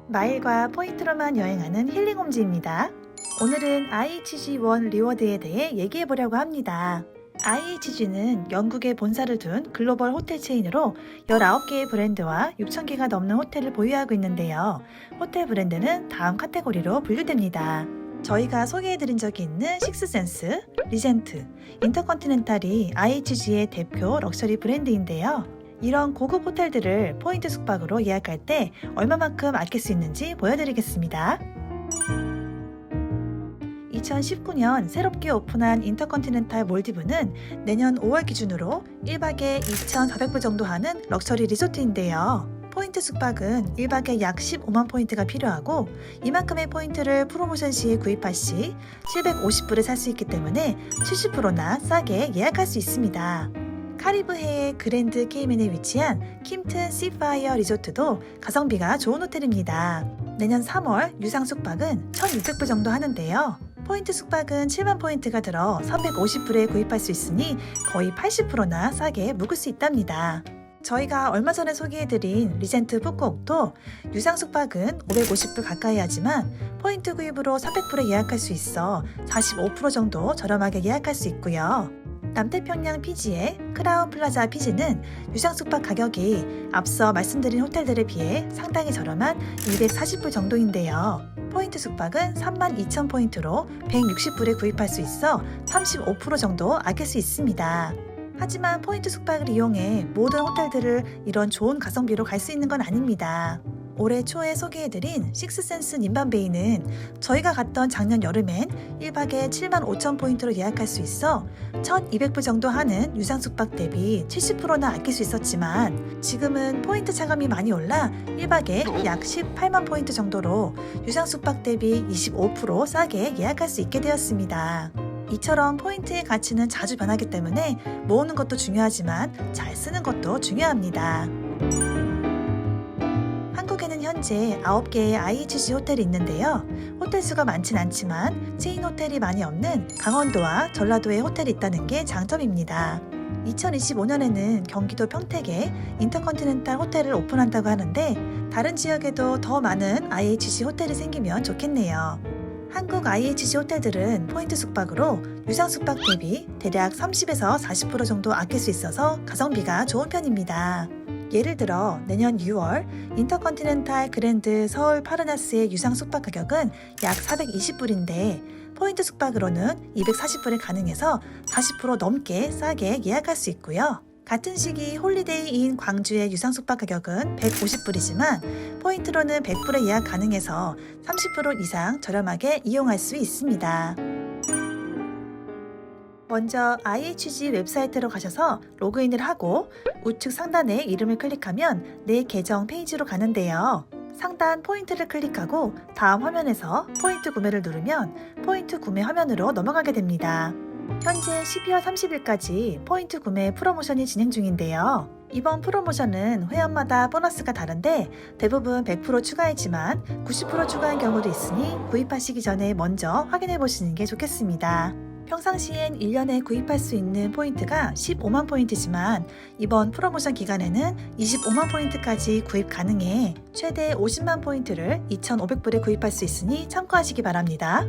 마일과 포인트로만 여행하는 힐링홈즈입니다. 오늘은 IHG1 리워드에 대해 얘기해 보려고 합니다. IHG는 영국에 본사를 둔 글로벌 호텔 체인으로 19개의 브랜드와 6,000개가 넘는 호텔을 보유하고 있는데요. 호텔 브랜드는 다음 카테고리로 분류됩니다. 저희가 소개해드린 적이 있는 식스센스, 리젠트, 인터컨티넨탈이 IHG의 대표 럭셔리 브랜드인데요. 이런 고급 호텔들을 포인트 숙박으로 예약할 때 얼마만큼 아낄 수 있는지 보여드리겠습니다. 2019년 새롭게 오픈한 인터컨티넨탈 몰디브는 내년 5월 기준으로 1박에 2,400불 정도 하는 럭셔리 리조트인데요. 포인트 숙박은 1박에 약 15만 포인트가 필요하고 이만큼의 포인트를 프로모션 시에 구입할 시 750불에 살 수 있기 때문에 70%나 싸게 예약할 수 있습니다. 카리브해의 그랜드 케이맨에 위치한 킴튼 시파이어 리조트도 가성비가 좋은 호텔입니다. 내년 3월 유상 숙박은 1,600불 정도 하는데요. 포인트 숙박은 7만 포인트가 들어 350불에 구입할 수 있으니 거의 80%나 싸게 묵을 수 있답니다. 저희가 얼마 전에 소개해드린 리젠트 푸꾸옥도 유상 숙박은 550불 가까이 하지만 포인트 구입으로 300불에 예약할 수 있어 45% 정도 저렴하게 예약할 수 있고요. 남태평양 피지의 크라운 플라자 피지는 유상 숙박 가격이 앞서 말씀드린 호텔들에 비해 상당히 저렴한 240불 정도인데요. 포인트 숙박은 32,000포인트로 160불에 구입할 수 있어 35% 정도 아낄 수 있습니다. 하지만 포인트 숙박을 이용해 모든 호텔들을 이런 좋은 가성비로 갈 수 있는 건 아닙니다. 올해 초에 소개해드린 식스센스 님반베이는 저희가 갔던 작년 여름엔 1박에 75,000포인트로 예약할 수 있어 1,200불 정도 하는 유상 숙박 대비 70%나 아낄 수 있었지만 지금은 포인트 차감이 많이 올라 1박에 약 18만 포인트 정도로 유상 숙박 대비 25% 싸게 예약할 수 있게 되었습니다. 이처럼 포인트의 가치는 자주 변하기 때문에 모으는 것도 중요하지만 잘 쓰는 것도 중요합니다. 한국에는 현재 9개의 IHG 호텔이 있는데요. 호텔 수가 많진 않지만 체인 호텔이 많이 없는 강원도와 전라도에 호텔이 있다는 게 장점입니다. 2025년에는 경기도 평택에 인터컨티넨탈 호텔을 오픈한다고 하는데 다른 지역에도 더 많은 IHG 호텔이 생기면 좋겠네요. 한국 IHG 호텔들은 포인트 숙박으로 유상 숙박 대비 대략 30에서 40% 정도 아낄 수 있어서 가성비가 좋은 편입니다. 예를 들어 내년 6월 인터컨티넨탈 그랜드 서울 파르나스의 유상 숙박 가격은 약 420불인데 포인트 숙박으로는 240불에 가능해서 40% 넘게 싸게 예약할 수 있고요. 같은 시기 홀리데이인 광주의 유상 숙박 가격은 150불이지만 포인트로는 100불에 예약 가능해서 30% 이상 저렴하게 이용할 수 있습니다. 먼저 IHG 웹사이트로 가셔서 로그인을 하고 우측 상단에 이름을 클릭하면 내 계정 페이지로 가는데요. 상단 포인트를 클릭하고 다음 화면에서 포인트 구매를 누르면 포인트 구매 화면으로 넘어가게 됩니다. 현재 12월 30일까지 포인트 구매 프로모션이 진행 중인데요. 이번 프로모션은 회원마다 보너스가 다른데 대부분 100% 추가이지만 90% 추가한 경우도 있으니 구입하시기 전에 먼저 확인해 보시는 게 좋겠습니다. 평상시엔 1년에 구입할 수 있는 포인트가 15만 포인트지만 이번 프로모션 기간에는 25만 포인트까지 구입 가능해 최대 50만 포인트를 2,500불에 구입할 수 있으니 참고하시기 바랍니다.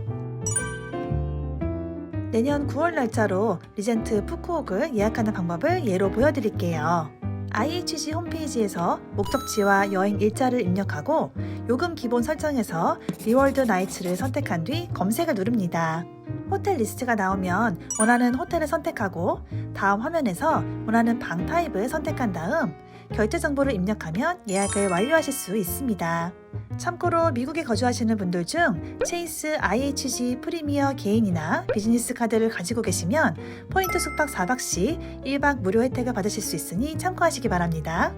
내년 9월 날짜로 리젠트 푸꾸옥을 예약하는 방법을 예로 보여드릴게요. IHG 홈페이지에서 목적지와 여행 일자를 입력하고 요금 기본 설정에서 리월드 나이츠를 선택한 뒤 검색을 누릅니다. 호텔 리스트가 나오면 원하는 호텔을 선택하고 다음 화면에서 원하는 방 타입을 선택한 다음 결제 정보를 입력하면 예약을 완료하실 수 있습니다. 참고로 미국에 거주하시는 분들 중 체이스 IHG 프리미어 개인이나 비즈니스 카드를 가지고 계시면 포인트 숙박 4박 시 1박 무료 혜택을 받으실 수 있으니 참고하시기 바랍니다.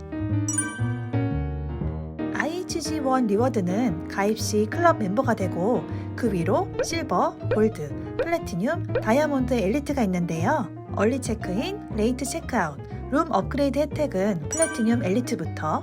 IHG1 리워드는 가입 시 클럽 멤버가 되고 그 위로 실버, 골드, 플래티늄, 다이아몬드 엘리트가 있는데요. 얼리 체크인, 레이트 체크아웃, 룸 업그레이드 혜택은 플래티늄 엘리트부터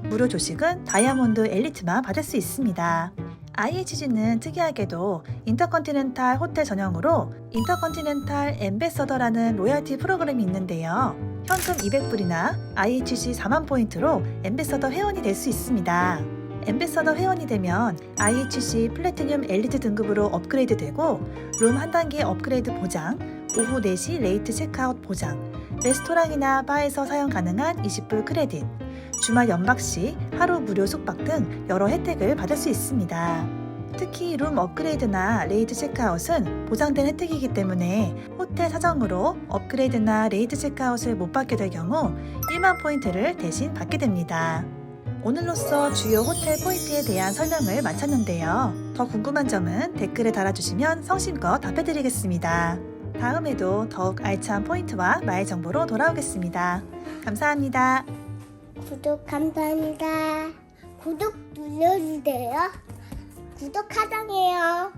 무료 조식은 다이아몬드 엘리트만 받을 수 있습니다. IHG는 특이하게도 인터컨티넨탈 호텔 전용으로 인터컨티넨탈 엠베서더라는 로열티 프로그램이 있는데요. 현금 200불이나 IHG 4만 포인트로 엠베서더 회원이 될 수 있습니다. 엠베서더 회원이 되면 IHC 플래티늄 엘리트 등급으로 업그레이드 되고 룸 한 단계 업그레이드 보장, 오후 4시 레이트 체크아웃 보장, 레스토랑이나 바에서 사용 가능한 20불 크레딧, 주말 연박 시 하루 무료 숙박 등 여러 혜택을 받을 수 있습니다. 특히 룸 업그레이드나 레이트 체크아웃은 보장된 혜택이기 때문에 호텔 사정으로 업그레이드나 레이트 체크아웃을 못 받게 될 경우 1만 포인트를 대신 받게 됩니다. 오늘로써 주요 호텔 포인트에 대한 설명을 마쳤는데요. 더 궁금한 점은 댓글에 달아주시면 성심껏 답해드리겠습니다. 다음에도 더욱 알찬 포인트와 마일 정보로 돌아오겠습니다. 감사합니다. 구독 감사합니다. 구독 눌러주세요. 구독 하장해요.